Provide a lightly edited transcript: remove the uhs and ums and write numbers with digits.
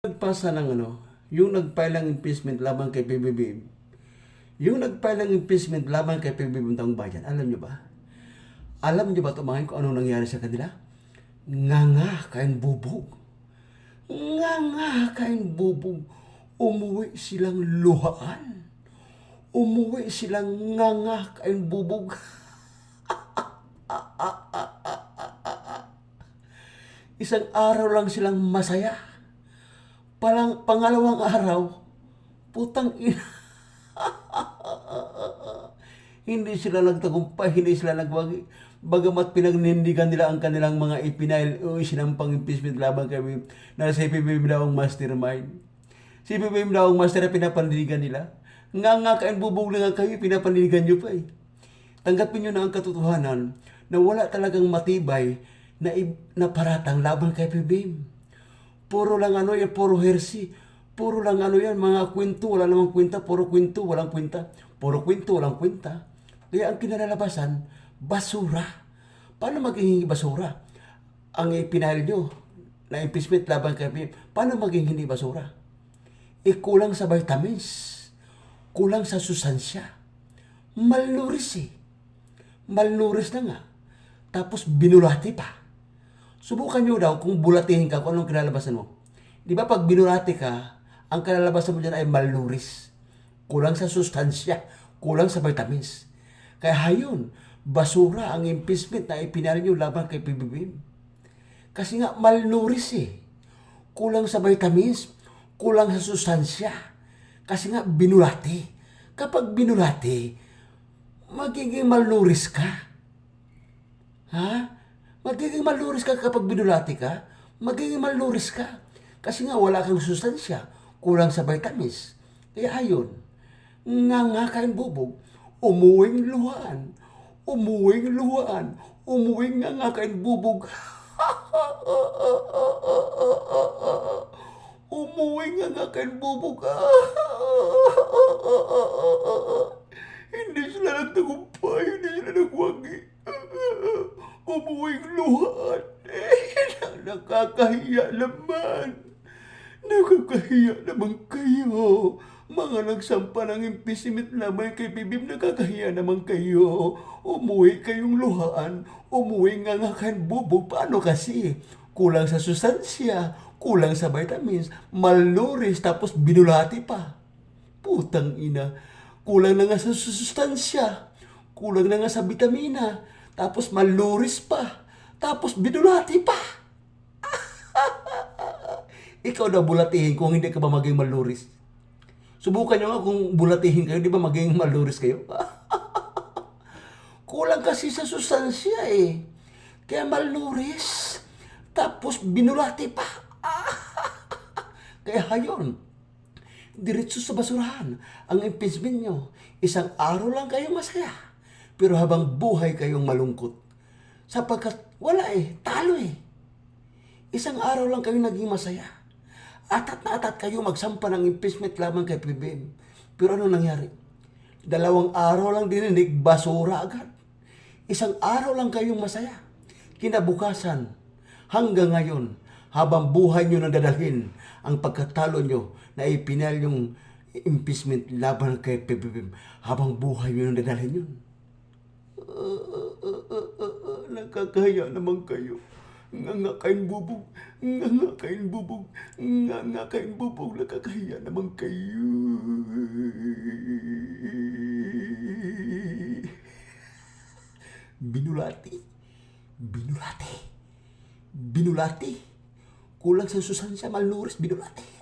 Nagpasa ng yung nag-file ng impeachment laban kay PBBM, yung nag-file ng impeachment laban kay PBBM Taong Bayan, alam nyo ba? Alam nyo ba tumahin kung ano nangyari sa kanila? Nga kain bubog. Nga kain bubog. Umuwi silang luhaan. Umuwi silang nga kain bubog. Isang araw lang silang masaya. Pangalawang araw, putang ina. Hindi sila nagtagumpay, hindi sila nagwagi. Bagamat pinagnindigan nila ang kanilang mga ipinail o sinampang impeachment laban kami na si PBBM daw ang mastermind. Si PBBM daw ang master na pinapandigan nila. Nga kain bubog na nga kayo, pinapandigan nyo pa eh. Tanggapin nyo na ang katotohanan na wala talagang matibay na paratang laban kay PBBM. Puro lang puro hersey. Puro lang yan, mga kwento, wala namang kwenta, puro kwento, walang kwenta. Puro kwento, walang kwenta. Kaya ang kinalalabasan, basura. Paano maging basura? Ang ipinahil nyo na impeachment laban kay PBBM, paano maging hindi basura? Kulang sa vitamins, kulang sa sustansya. Malnourished eh. Malnourished na nga. Tapos binulati pa. Subukan nyo daw kung bulatihin ka kung anong kinalabasan mo. Di ba pag binulati ka, ang kinalabasan mo dyan ay malnourished. Kulang sa sustansya, kulang sa vitamins. Kaya hayon, basura ang impeachment na ipinali nyo laban kay PBBM. Kasi nga malnourished eh. Kulang sa vitamins, kulang sa sustansya. Kasi nga binulati. Kapag binulati, magiging malnourished ka. Ha? Magiging malnourished ka kapag binulati ka. Magiging malnourished ka. Kasi nga wala kang sustansya. Kulang sa vitamins. Kaya ayon, nga kain bubog. Umuwing luhaan. Umuwing luhaan. Umuwing nga kain bubog. Umuwing nga kain bubog. Hindi sila nagtagumpay. Hindi sila nagwagi. Umuwing luhaan. Nakakahiya naman. Nakakahiya naman kayo. Mga nagsampa ng impeachment laban kay PBBM, nakakahiya naman kayo. Umuwi kayong luhaan. Umuwi nga kain bubog. Paano kasi? Kulang sa sustansya. Kulang sa vitamins. Malnourished tapos binulati pa. Putang ina. Kulang na nga sa sustansya. Kulang na nga sa vitamina. Tapos malnourished pa. Tapos binulati pa. Ikaw na bulatihin kung hindi ka ba maging malnourished. Subukan nyo nga kung bulatihin kayo, di ba maging malnourished kayo? Kulang kasi sa sustansya eh. Kaya malnourished. Tapos binulati pa. Kaya hayon, diretso sa basurahan ang impeachment nyo. Isang araw lang kayong masaya. Pero habang buhay kayong malungkot. Sapagkat wala eh, talo eh. Isang araw lang kayong naging masaya. Atat na atat kayo magsampa ng impeachment laban kay PBBM. Pero ano nangyari? 2 araw lang dininig, basura agad. Isang araw lang kayong masaya. Kinabukasan, hanggang ngayon, habang buhay nyo nadadalhin ang pagkatalo nyo na ipinal yung impeachment laban kay PBBM, habang buhay nyo nadadalhin yun. Nakakahiya naman kayo. Nga kain bubog. Nga kain bubog. Nga kain bubog. Nakakahiya naman kayo. Binulati. Binulati. Binulati. Kulang sa sustansya, malnourished, binulati.